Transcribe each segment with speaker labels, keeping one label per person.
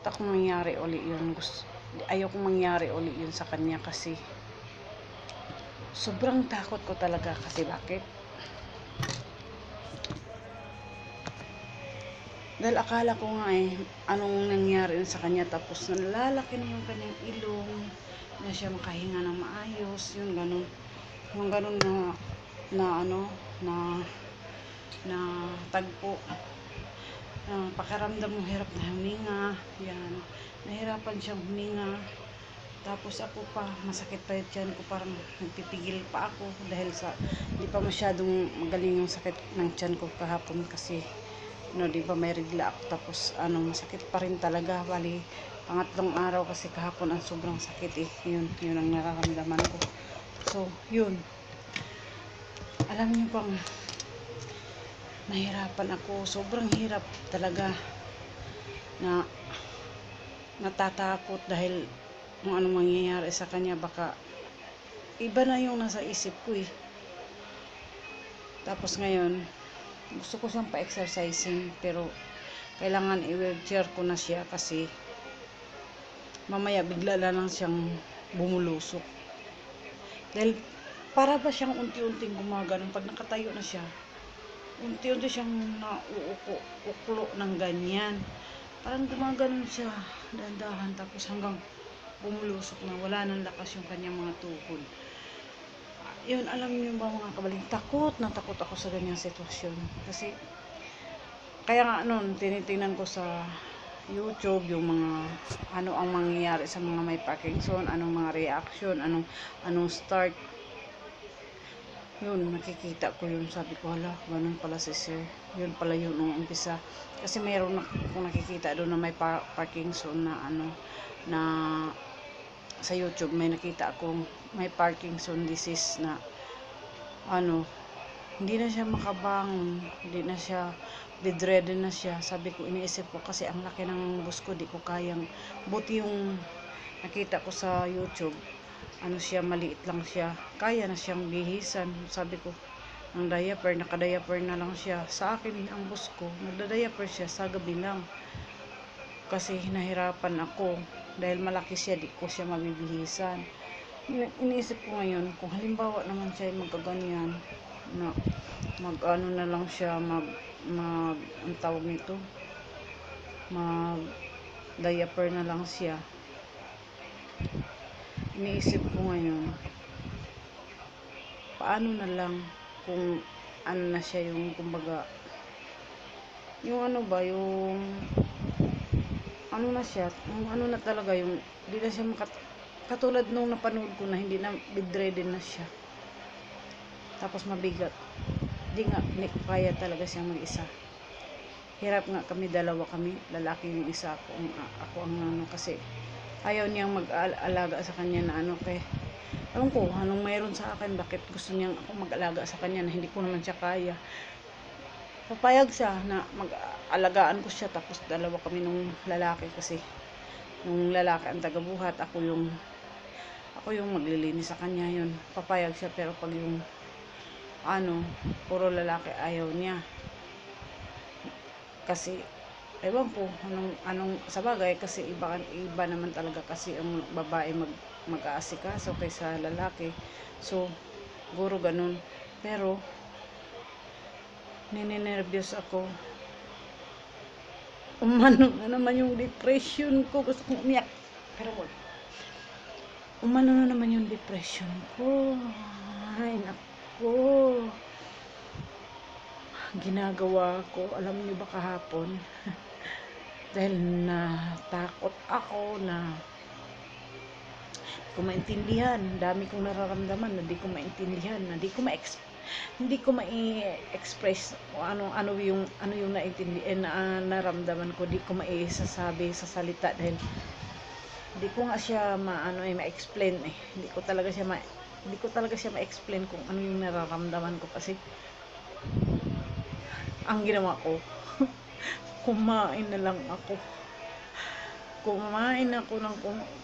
Speaker 1: takot ako mangyari uli yun. Ayoko mangyari uli yun sa kanya kasi sobrang takot ko talaga. Kasi bakit? Dahil akala ko nga anong nangyari sa kanya, tapos nalalaki na yung kanyang ilong, na siya makahinga ng maayos, yung ganun na tagpo. Pakiramdam mo hirap na huminga, yan, nahirapan siyang huminga. Tapos ako pa, masakit pa yung tiyan ko, parang nagpipigil pa ako dahil sa di pa masyadong magaling yung sakit ng tiyan ko kahapon kasi di ba may regla ako, tapos masakit pa rin talaga. Bali pangatlong araw kasi kahapon ang sobrang sakit yun ang nararamdaman ko. So yun, alam niyo bang nahirapan ako, sobrang hirap talaga, na natatakot dahil kung anong mangyayari sa kanya. Baka iba na yung nasa isip ko Tapos ngayon gusto ko siyang pa-exercising, pero kailangan i-wheelchair ko na siya kasi mamaya bigla lang siyang bumulusok. Dahil para ba siyang unti-unting gumagano, pag nakatayo na siya, unti-unti siyang uklo ng ganyan. Parang gumaganon siya dahan-dahan, tapos hanggang bumulusok na, wala nang lakas yung kanyang mga tuhod. Yun, alam niyo ba mga kabaling, takot ako sa ganyang sitwasyon. Kasi kaya nga tinitingnan ko sa YouTube yung mga ano ang mangyayari sa mga may Parkinson, anong mga reaction, anong start. Yun, nakikita ko yun, sabi ko, hala, ganun pala si sir. Yun pala yun nung umpisa. Kasi mayroon akong nakikita doon na may Parkinson na na sa YouTube may nakita akong may Parkinson disease na hindi na siya makabangon, hindi na siya, bedridden na siya. Sabi ko, iniisip ko kasi ang laki ng bus ko, di ko kayang, buti yung nakita ko sa YouTube, siya, maliit lang siya, kaya na siyang bihisan. Sabi ko, ang diaper, naka-diaper na lang siya. Sa akin ang bus ko, nagda-diaper siya sa gabi lang kasi hinahirapan ako dahil malaki siya, di ko siya mabibihisan. Iniisip ko ngayon, kung halimbawa naman siya magkaganyan, na na lang siya, ang tawag nito, diaper na lang siya. Iniisip ko ngayon, paano na lang kung na siya, yung kumbaga, yung yung na siya, yung na talaga, yung hindi na siya katulad nung napanood ko na hindi na, bedridden na siya. Tapos mabigat. Hindi kaya talaga siya mag-isa. Hirap nga kami, dalawa kami, lalaki yung isa, ako ang kasi ayaw niyang mag-alaga sa kanya na kay alam ko anong mayroon sa akin, bakit gusto niyang ako mag-alaga sa kanya na hindi ko naman siya kaya. Papayag siya na mag-alagaan ko siya, tapos dalawa kami nung lalaki, kasi nung lalaki ang tagabuhat, ako yung maglilinis sa kanya. Yun, papayag siya. Pero pag yung puro lalaki, ayaw niya. Kasi ewan po anong sa bagay, kasi iba naman talaga kasi ang babae mag-aasikaso kaysa lalaki. So siguro ganun. Pero ninenervyos ako. Umano na naman yung depression ko. Gusto kong umiyak, pero umano na naman yung depression ko. Ay nako, ginagawa ko, alam niyo ba kahapon, dahil natakot ako na di ko maintindihan, dami kong nararamdaman na di ko maintindihan, na hindi ko ma-express ano yung naintindihan, naramdaman ko, di ko maisasabi sa salita dahil hindi ko nga siya ma-explain hindi ko talaga siya ma-explain kung ano yung nararamdaman ko. Kasi ang ginawa ko, kumain na lang ako. Kumain ako ng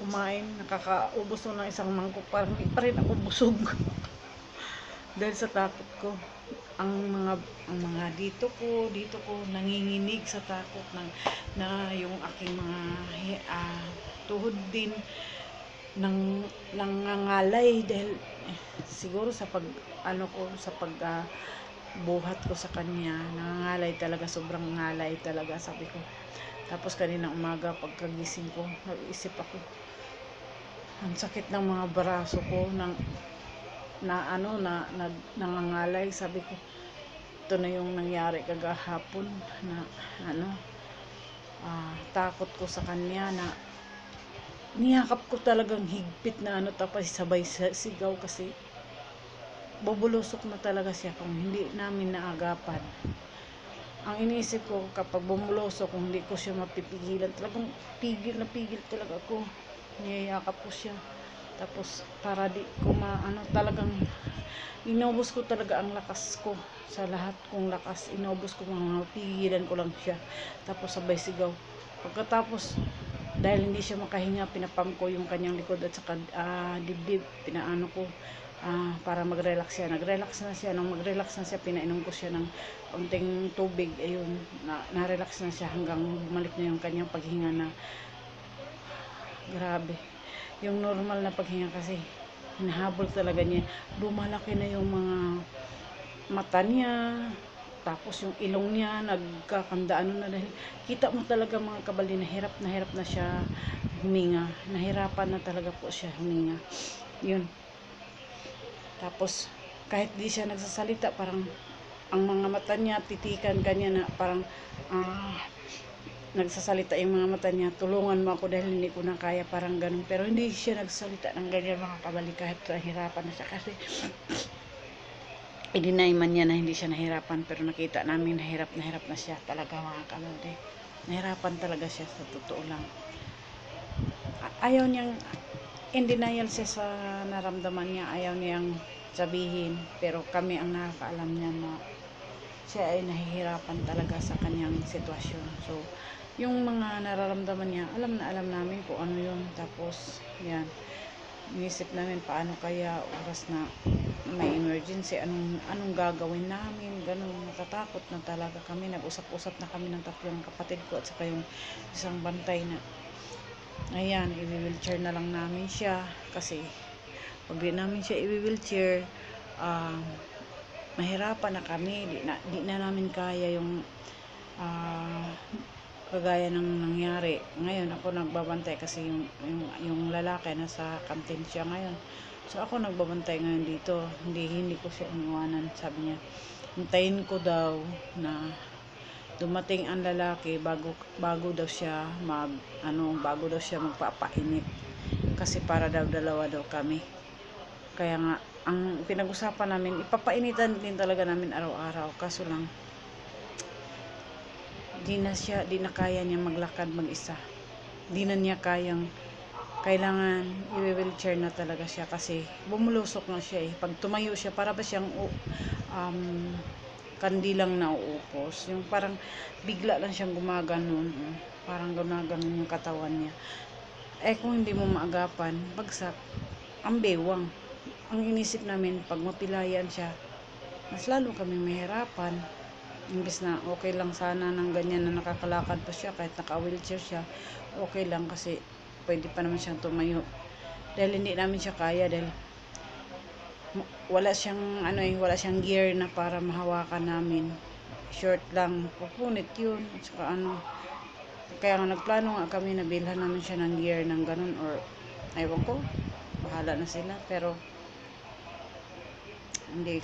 Speaker 1: kumain, nakakaubos ng isang mangkok, parang hindi pa rin ako busog. Dahil sa takot ko, ang mga dito ko nanginginig sa takot na yung aking mga tuhod din ng nangangalay dahil siguro sa pag buhat ko sa kanya, nangangalay talaga, sobrang ngalay talaga, sabi ko. Tapos kanina umaga pagkagising ko, nag-isip ako, ang sakit ng mga braso ko nangangalay, sabi ko. Ito na yung nangyari kagahapon na takot ko sa kanya na niyakap ko talagang higpit na tapos sabay sigaw kasi bubulusok na talaga siya kung hindi namin naagapan. Ang iniisip ko, kapag bumulusok, kung hindi ko siya mapipigilan, talagang pigil na pigil talaga ako, niyayakap ko siya. Tapos para di ko talagang inubos ko talaga ang lakas ko, sa lahat kong lakas inubos ko, pigilan ko lang siya, tapos sabay sigaw. Pagkatapos, dahil hindi siya makahinga, pinapam ko yung kanyang likod at saka dibdib, pinaano ko para mag-relax siya. Nag-relax na siya. Nung mag-relax na siya, pinainom ko siya ng konting tubig. Ayun, na-relax na siya hanggang bumalik na yung kanyang paghinga na grabe. Yung normal na paghinga kasi hinahabol talaga niya. Lumalaki na yung mga mata niya, tapos yung ilong niya nagkakandaan na, dahil kita mo talaga mga kabali na hirap na siya huminga. Nahirapan na talaga po siya huminga. Yun. Tapos kahit di siya nagsasalita, parang ang mga mata niya titikan kanya na parang nagsasalita yung mga mata niya, tulungan mo ako dahil hindi ko na kaya, parang ganun. Pero hindi siya nagsasalita ng ganyan mga kabali, kahit nahirapan na siya, kasi i-deny man niya na hindi siya nahirapan, pero nakita namin na hirap na siya talaga mga kabali. Nahirapan talaga siya, sa totoo lang. Ayaw niyang in denial siya sa naramdaman niya, ayaw niyang sabihin, pero kami ang nakakaalam niya na siya ay nahihirapan talaga sa kanyang sitwasyon. So yung mga nararamdaman niya, alam namin kung ano yun. Tapos yan, inisip namin paano kaya oras na may emergency, anong gagawin namin, ganun. Natatakot na talaga kami. Nag-usap-usap na kami ng tatlong kapatid ko at saka yung isang bantay na ayan, i-wheelchair na lang namin siya, kasi pag di namin siya i-wheelchair, mahirapan na kami, di na namin kaya yung kagaya ng nangyari. Ngayon ako nagbabantay kasi yung lalaki nasa kantin siya ngayon, so ako nagbabantay ngayon dito. Hindi ko siya iniwanan. Sabi niya, hintayin ko daw na dumating ang lalaki bago daw siya magpapainit, kasi para daw dalawa daw kami. Kaya nga ang pinag-usapan namin, ipapainitan din talaga namin araw-araw, kaso lang di na kaya niya maglakad mag-isa. Di na niya kailangan i-wheelchair na talaga siya, kasi bumulusok na siya pag tumayo siya, para ba siyang kandilang nauupos, yung parang bigla lang siyang gumaganon, parang gumaganon yung katawan niya. Kung hindi mo maagapan, bagsak ang bewang. Ang inisip namin, pag mapilayan siya, mas lalo kami mahirapan. Imbes na okay lang sana ng ganyan na nakakalakad pa siya, kahit naka-wheelchair siya, okay lang, kasi pwede pa naman siyang tumayo. Dahil hindi namin siya kaya, dahil wala siyang gear na para mahawakan namin. Short lang, pupunit yun. At saka kaya nga nagplano nga kami na bilhan namin siya ng gear ng ganun, or ewan ko, bahala na sila. Pero hindi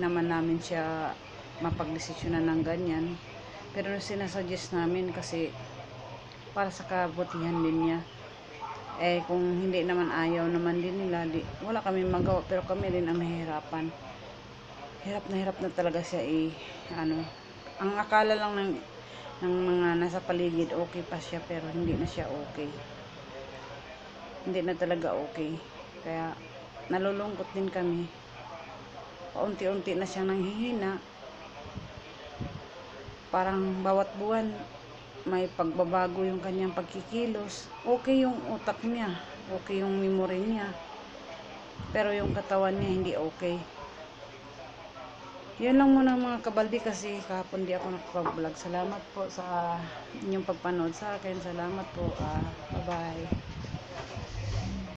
Speaker 1: naman namin siya mapagdesisyonan ng ganyan. Pero sinasuggest namin kasi para sa kabutihan din niya. Kung hindi naman, ayaw naman din nila, wala kami magawa, pero kami rin ang nahihirapan. Hirap na talaga siya. Ang akala lang ng mga nasa paligid, okay pa siya, pero hindi na siya okay. Hindi na talaga okay. Kaya nalulungkot din kami. Paunti-unti na siyang nanghihina. Parang bawat buwan may pagbabago yung kanyang pagkikilos. Okay yung utak niya, okay yung memory niya, pero yung katawan niya hindi okay. Yun lang muna mga kabaldi kasi kahapon di ako nakapag-vlog. Salamat po sa inyong pagpanood sa akin. Salamat po. Bye-bye.